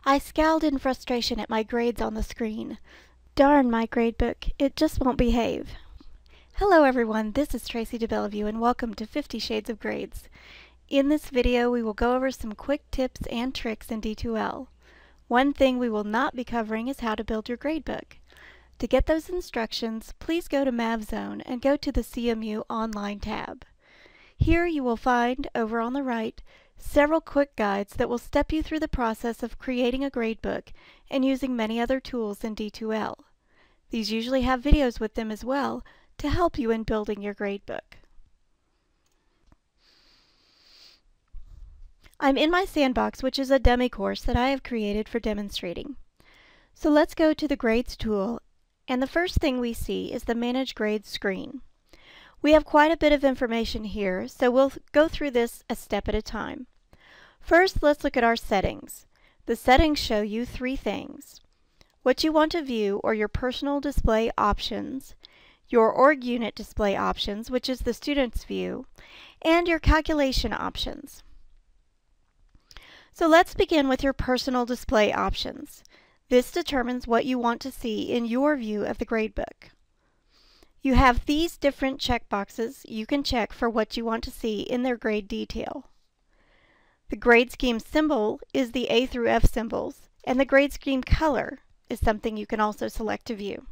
I scowled in frustration at my grades on the screen. Darn my gradebook, it just won't behave. Hello everyone, this is Tracy DeBellevue and welcome to 50 Shades of Grades. In this video we will go over some quick tips and tricks in D2L. One thing we will not be covering is how to build your gradebook. To get those instructions, please go to MavZone and go to the CMU Online tab. Here you will find, over on the right, several quick guides that will step you through the process of creating a gradebook and using many other tools in D2L. These usually have videos with them as well to help you in building your gradebook. I'm in my sandbox, which is a dummy course that I have created for demonstrating. So let's go to the Grades tool, and the first thing we see is the Manage Grades screen. We have quite a bit of information here, so we'll go through this a step at a time. First, let's look at our settings. The settings show you three things: what you want to view, or your personal display options, your org unit display options, which is the student's view, and your calculation options. So let's begin with your personal display options. This determines what you want to see in your view of the gradebook. You have these different checkboxes you can check for what you want to see in their grade detail. The grade scheme symbol is the A through F symbols, and the grade scheme color is something you can also select to view.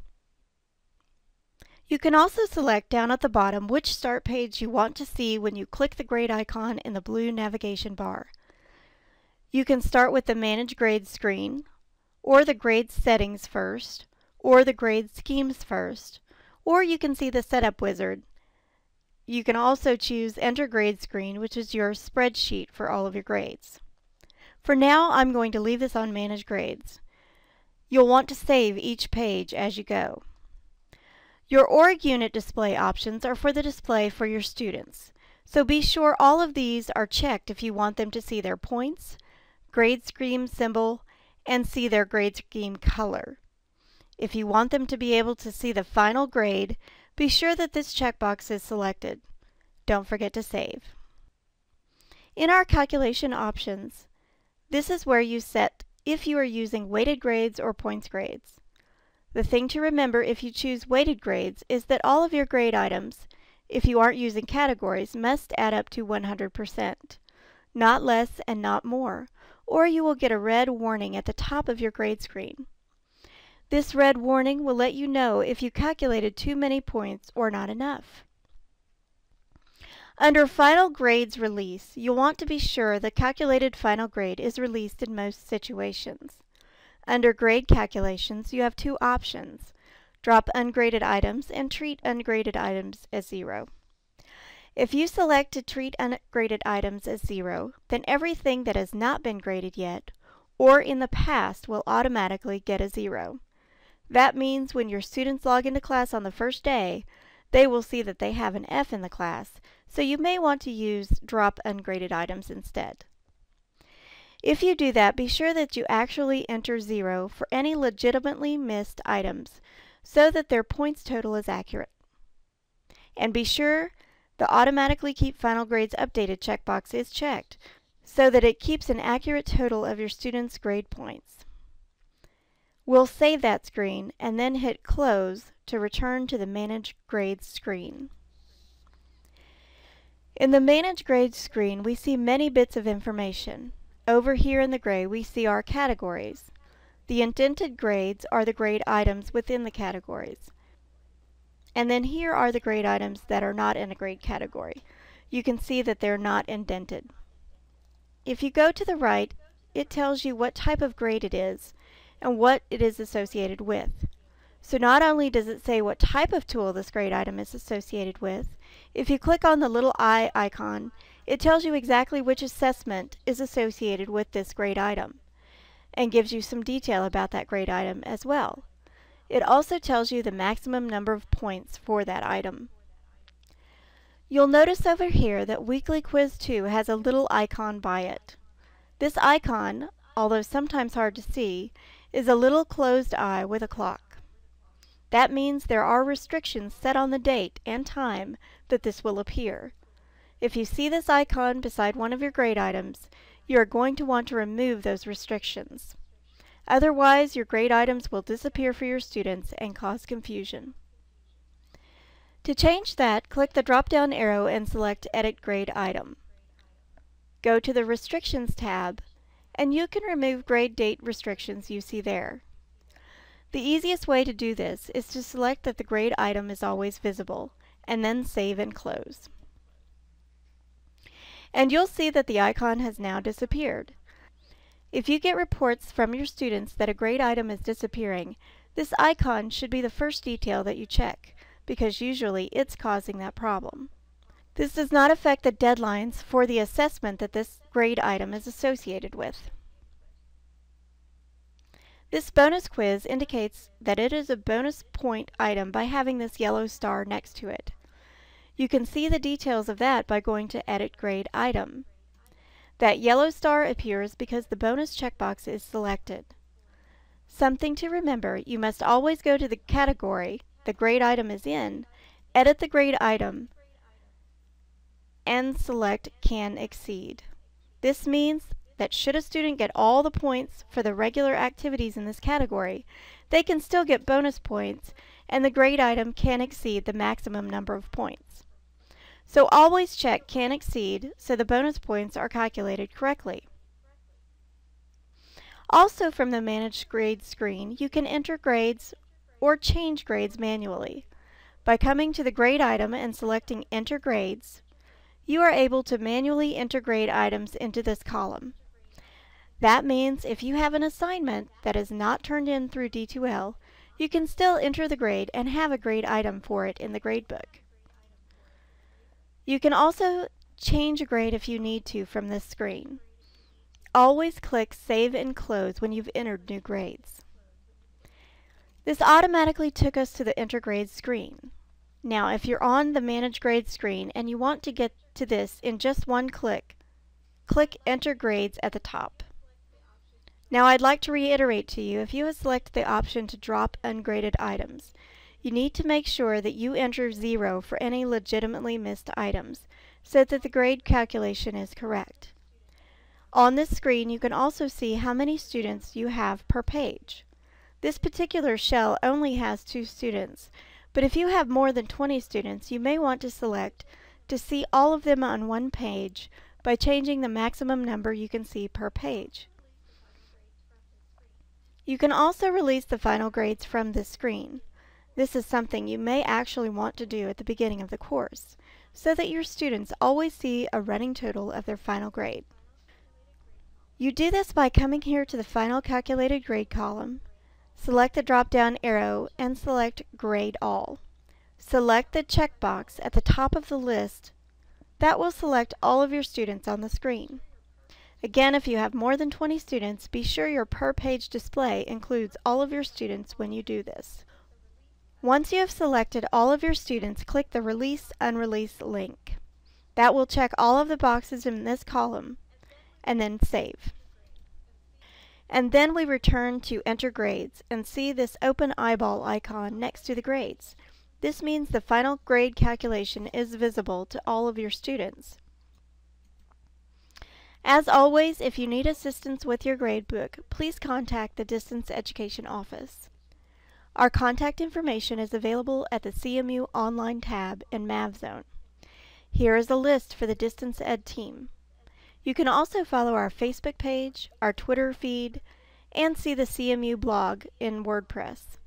You can also select down at the bottom which start page you want to see when you click the grade icon in the blue navigation bar. You can start with the Manage Grades screen, or the grade settings first, or the grade schemes first, or you can see the setup wizard. You can also choose Enter Grade screen, which is your spreadsheet for all of your grades. For now, I'm going to leave this on Manage Grades. You'll want to save each page as you go. Your org unit display options are for the display for your students, so be sure all of these are checked if you want them to see their points, grade scheme symbol, and see their grade scheme color. If you want them to be able to see the final grade, be sure that this checkbox is selected. Don't forget to save. In our calculation options, this is where you set if you are using weighted grades or points grades. The thing to remember if you choose weighted grades is that all of your grade items, if you aren't using categories, must add up to 100%, not less and not more, or you will get a red warning at the top of your grade screen. This red warning will let you know if you calculated too many points or not enough. Under Final Grades Release, you'll want to be sure the calculated final grade is released in most situations. Under Grade Calculations, you have two options: drop ungraded items and treat ungraded items as 0. If you select to treat ungraded items as 0, then everything that has not been graded yet or in the past will automatically get a 0. That means when your students log into class on the first day, they will see that they have an F in the class, so you may want to use drop ungraded items instead. If you do that, be sure that you actually enter 0 for any legitimately missed items so that their points total is accurate. And be sure the Automatically Keep Final Grades Updated checkbox is checked so that it keeps an accurate total of your students' grade points. We'll save that screen and then hit Close to return to the Manage Grades screen. In the Manage Grades screen, we see many bits of information. Over here in the gray, we see our categories. The indented grades are the grade items within the categories. And then here are the grade items that are not in a grade category. You can see that they're not indented. If you go to the right, it tells you what type of grade it is and what it is associated with. So not only does it say what type of tool this grade item is associated with, if you click on the little eye icon, it tells you exactly which assessment is associated with this grade item and gives you some detail about that grade item as well. It also tells you the maximum number of points for that item. You'll notice over here that Weekly Quiz 2 has a little icon by it. This icon, although sometimes hard to see, is a little closed eye with a clock. That means there are restrictions set on the date and time that this will appear. If you see this icon beside one of your grade items, you are going to want to remove those restrictions. Otherwise, your grade items will disappear for your students and cause confusion. To change that, click the drop-down arrow and select Edit Grade Item. Go to the Restrictions tab, and you can remove grade date restrictions you see there. The easiest way to do this is to select that the grade item is always visible, and then save and close. And you'll see that the icon has now disappeared. If you get reports from your students that a grade item is disappearing, this icon should be the first detail that you check, because usually it's causing that problem. This does not affect the deadlines for the assessment that this grade item is associated with. This bonus quiz indicates that it is a bonus point item by having this yellow star next to it. You can see the details of that by going to Edit Grade Item. That yellow star appears because the bonus checkbox is selected. Something to remember, you must always go to the category the grade item is in, edit the grade item, and select Can Exceed. This means that should a student get all the points for the regular activities in this category, they can still get bonus points, and the grade item can exceed the maximum number of points. So always check Can Exceed so the bonus points are calculated correctly. Also, from the Manage Grades screen, you can enter grades or change grades manually. By coming to the grade item and selecting Enter Grades, you are able to manually enter grade items into this column. That means if you have an assignment that is not turned in through D2L, you can still enter the grade and have a grade item for it in the gradebook. You can also change a grade if you need to from this screen. Always click Save and Close when you've entered new grades. This automatically took us to the Enter Grades screen. Now, if you're on the Manage Grades screen and you want to get to this in just one click, click Enter Grades at the top. Now, I'd like to reiterate to you, if you have selected the option to drop ungraded items, you need to make sure that you enter 0 for any legitimately missed items, so that the grade calculation is correct. On this screen, you can also see how many students you have per page. This particular shell only has 2 students, but if you have more than 20 students, you may want to select to see all of them on one page by changing the maximum number you can see per page. You can also release the final grades from this screen. This is something you may actually want to do at the beginning of the course, so that your students always see a running total of their final grade. You do this by coming here to the Final Calculated Grade column, select the drop-down arrow, and select Grade All. Select the checkbox at the top of the list. That will select all of your students on the screen. Again, if you have more than 20 students, be sure your per-page display includes all of your students when you do this. Once you have selected all of your students, click the Release Unrelease link. That will check all of the boxes in this column, and then save. And then we return to Enter Grades and see this open eyeball icon next to the grades. This means the final grade calculation is visible to all of your students. As always, if you need assistance with your gradebook, please contact the Distance Education Office. Our contact information is available at the CMU Online tab in MavZone. Here is a list for the Distance Ed team. You can also follow our Facebook page, our Twitter feed, and see the CMU blog in WordPress.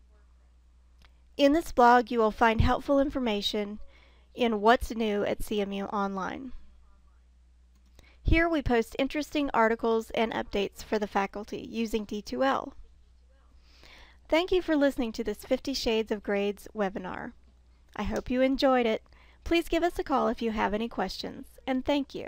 In this blog, you will find helpful information in what's new at CMU Online. Here we post interesting articles and updates for the faculty using D2L. Thank you for listening to this 50 Shades of Grades webinar. I hope you enjoyed it. Please give us a call if you have any questions, and thank you.